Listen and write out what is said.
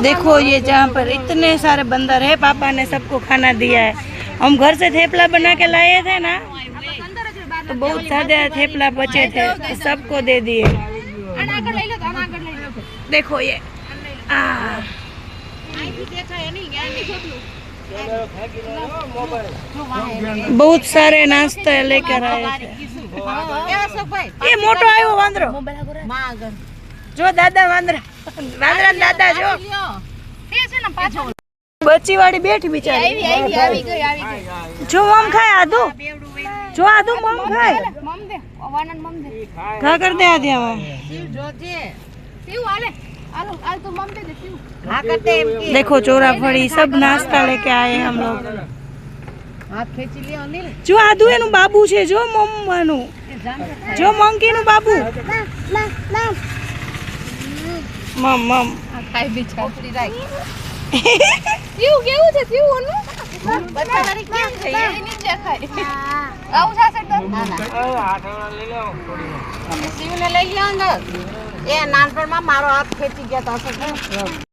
देखो ये जहाँ पर इतने सारे बंदर है, पापा ने सबको खाना दिया है। हम घर से थेपला बना के लाए थे ना, तो बहुत ज्यादा थेपला बचे थे, तो सबको दे दिए। देखो ये बहुत सारे नाश्ता लेकर आए थे। ये मोटो आयो वांदरो जो दादा वांदरा वांदरा दादा जो बच्ची वाली बैठी बिचारी जो मम खाए आदू जो आदू मम खाए क्या कर दे आदि देखो चोरा फड़ी सब नाश्ता लेके आए हम लोग। जो आदू एनु बाबू छे जो मम्मानु जो मंकी नु बाबू मम मम ખાઈ બી છોકરી રાઈ કેવું કેવું છે કેવું ઓનું બચ્ચા વાળી કેમ છે એ નીચે ખાય આવું થાશે તો ના ના હાથમાં લઈ લો થોડી સીવને લઈ લ્યો અંદર એ નાનપણમાં મારો હાથ ખેંચી ગયા તો હશે